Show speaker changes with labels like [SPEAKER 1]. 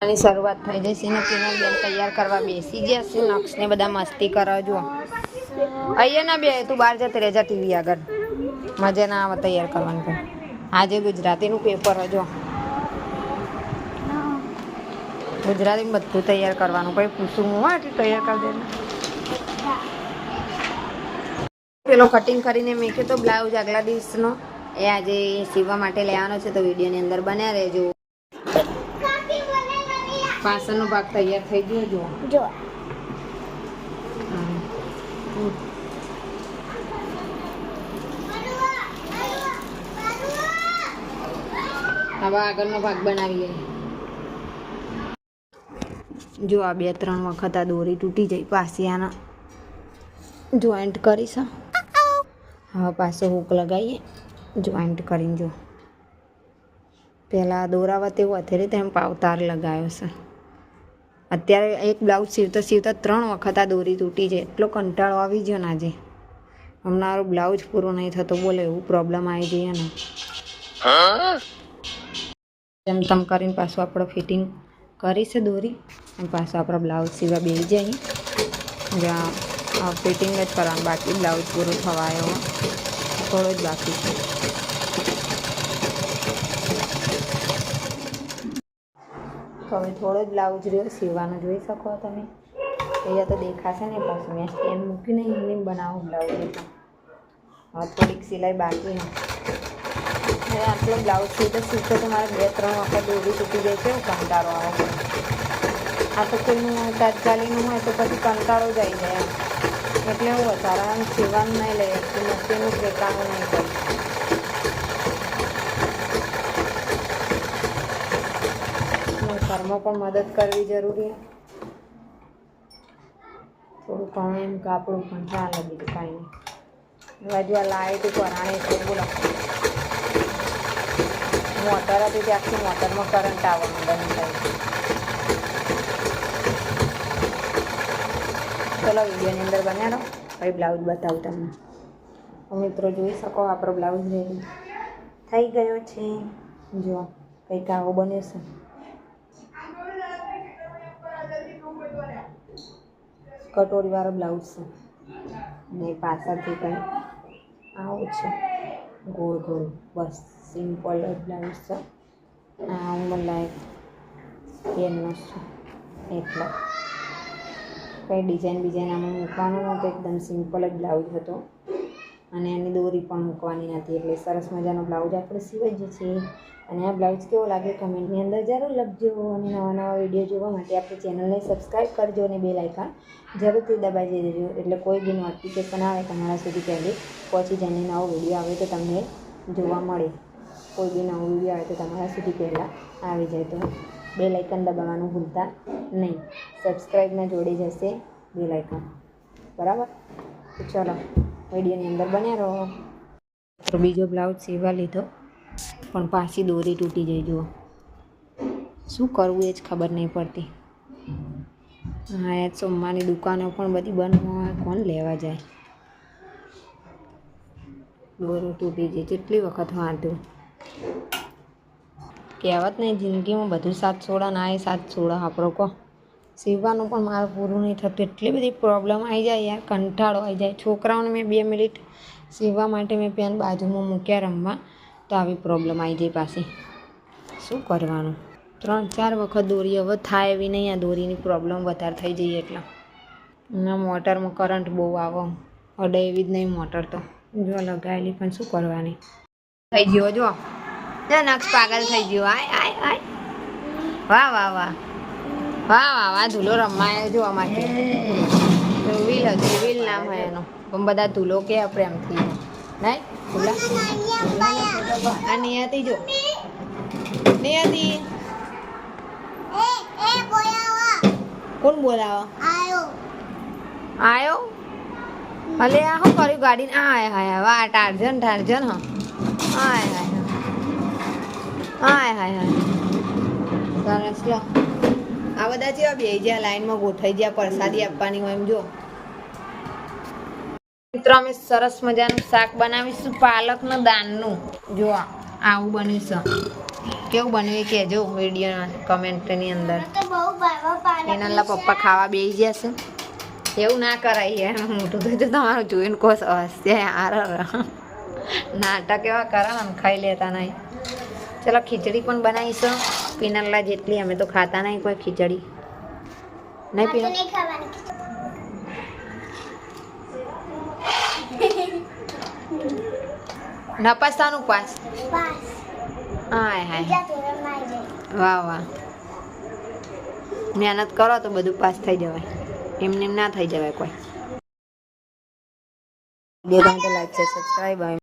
[SPEAKER 1] આની શરૂઆત થઈ જશે ને પીનલ બેન તૈયાર કરવા બેસી ગયા છે નક્ષને બધા મસ્તી કરો જો અહીંયા ના બે તું બહાર જતી રહેજા ટીવી આગળ મજા ના આવે તૈયાર કરવાનું પણ આજે ગુજરાતીનું પેપર હજો ગુજરાતી બધું તૈયાર કરવાનું કઈ પૂછું હું એટલું તૈયાર કરી દે પેલો કટિંગ કરીને મેક્યો તો બ્લાઉઝ આગલા દિવસનો એ આજે સીવવા માટે લેવાનો છે તો વિડીયોની અંદર બન્યા રહેજો પાછળનો ભાગ તૈયાર થઈ ગયો જો હવે આગળનો ભાગ બનાવીએ જો આ 2-3 વખત આ દોરી તૂટી જાય પાછી આના જોઈન્ટ કરીશ હવે પાછો હૂક લગાવીએ જોઈન્ટ કરીને જો પહેલાં દોરાવા તેવું અત્યારે તેમ પાવતાર લગાવ્યો છે અત્યારે એક બ્લાઉઝ સીવતા 3 વખત આ દોરી તૂટી જાય એટલો કંટાળો આવી ગયો ને આજે હમણાં મારું બ્લાઉઝ પૂરો નહીં થતો બોલે એવું પ્રોબ્લેમ આવી જઈએ ને જેમ તેમ કરીને પાછું આપણે ફિટિંગ કરી છે દોરી અને પાછું આપણે બ્લાઉઝ સીવવા બેસી જઈએ જ્યાં ફિટિંગ જ કરવાનું બાકી બ્લાઉઝ પૂરો થવાયો થોડો જ બાકી છે હવે થોડો જ બ્લાઉઝ રહ્યો સીવવાનો જોઈ શકો તમે અહીંયા તો દેખાશે ને પાછું મેં સ્ટેન્ડ મૂકીને એમને બનાવું બ્લાઉઝ એટલે હવે થોડીક સિલાઈ બાકી ને આટલો બ્લાઉઝ સીવતો તો મારે 2-3 વખત દોરી તૂટી જાય કેવું કંટાળો આવે આ તો કોઈનું તાત્કાલિકનું હોય તો પછી કંટાળો જ આવી જાય એટલે હું વધારાનું સીવવાનું નહીં લઈએ મશીનનું ઠેકાણું નહીં કરું ઘરમાં પણ મદદ કરવી જરૂરી થોડું ઘણું એમ કાપડું પણ ચાલે બીજું કાંઈ નહીં બાજુ આ લાઇટ પરાણે છે બોલો મોટર હતી ત્યાંથી મોટરમાં કરંટ આવવાનું બંધ થાય ચલો વિડીયોની અંદર બન્યા રહો પછી બ્લાઉઝ બતાવું તમને મિત્રો જોઈ શકો આપણો બ્લાઉઝ રેડી થઈ ગયો છે જો કંઈક આવો બન્યો છે કટોરીવાળો બ્લાઉઝ છે ને પાછળથી કંઈ આવું છે ગોળ ગોળ બસ સિમ્પલ બ્લાઉઝ છે આ હું લાઈક પેનનો છે એટલે કંઈ ડિઝાઇન આમાં મૂકવાનું નહોતું એકદમ સિમ્પલ જ બ્લાઉઝ હતો અને એની દોરી પણ મૂકવાની નથી એટલે સરસ મજાનો બ્લાઉઝ આપણે સીવાઈ જ છે અને આ બ્લાઉઝ કેવો લાગે કમેન્ટની અંદર જરૂર લખજો અને નવા વિડીયો જોવા માટે આપણી ચેનલને સબસ્ક્રાઈબ કરજો અને બેલ આઇકન જરૂરથી દબાવી દેજો એટલે કોઈ બી નોટિફિકેશન આવે તમારા સુધી પહેલી પહોંચી જઈને નવો વિડીયો આવે તો તમને જોવા મળે કોઈ બી નવો વિડીયો આવે તો તમારા સુધી પહેલાં આવી જાય તો બેલ આઇકન દબાવવાનું ભૂલતા નહીં સબસ્ક્રાઈબના જોડે જશે બેલ આઇકન બરાબર તો ચલો વિડીયોની અંદર બન્યા રહો તો બીજો બ્લાઉઝ સીવવા લીધો પણ પાછી દોરી તૂટી જાય જુઓ શું કરવું એ જ ખબર નહીં પડતી હા યાર સોમવારની દુકાનો પણ બધી બંધ હોય કોણ લેવા જાય દોરી તૂટી જાય જેટલી વખત વાંધું કહેવત નહીં જિંદગીમાં બધું સાથ છોડા ના એ સાથ છોડા આપણો કહો સીવવાનું પણ મારું પૂરું નહીં થતું એટલી બધી પ્રોબ્લેમ આવી જાય યાર કંટાળો આવી જાય છોકરાઓને મેં 2 મિનિટ સીવવા માટે મેં પેન બાજુમાં મૂક્યા રમવા તો આવી પ્રોબ્લેમ આવી જાય પાછી શું કરવાનું 3-4 વખત દોરી હવે થાય એવી નહીં આ દોરીની પ્રોબ્લેમ વધારે થઈ જઈએ એટલે ના મોટરમાં કરંટ બહુ આવે અડે એવી જ નહીં મોટર તો જો લગાવેલી પણ શું કરવાની થઈ ગયો જો નક્ષ પાગલ થઈ ગયો આય વાહ વાહ વાહ વાહ વાહ વાહ ધૂલો રમાયો જોવા માટે વ્હીલ હતી વ્હીલ નામ હોય એનું પણ બધા ધૂલો કે પ્રેમથી નહીં ધૂલા આ નિયતિ જો નિયતિ કોણ બોલાવો આયો અલે આ શું કર્યું ગાડીને આય વાહ ટાર્જન હાય સરસ લો આ બધા જેવા બે જ્યાં લાઈનમાં ગોઠવાઈ ગયા પ્રસાદી આપવાની હોય એમ જો મિત્રો અમે સરસ મજાનું શાક બનાવીશું પાલકનું દાનનું જો આવું બન્યું છે કેવું બન્યું એ કહેજો વિડીયો કમેન્ટની અંદર. એના પપ્પા ખાવા બેસી ગયા છે. એવું ના કરાય યાર, મોટું તો જો તમારું જોઈને કોસ હશે યાર. નાટક એવા કરે ને ખાઈ લેતા નહીં. ચલો ખીચડી પણ બનાવીશું પીનલલા જેટલી. અમે તો ખાતા નહીં કોઈ ખીચડી. નહીં પીનલ નપાસતાનું પાસ. હાય હાય, વાહ વાહ. મહેનત કરો તો બધું પાસ થઈ જવાય, એમને એમ ના થઈ જવાય કોઈ. લાઈક છે, સબસ્ક્રાઈબ.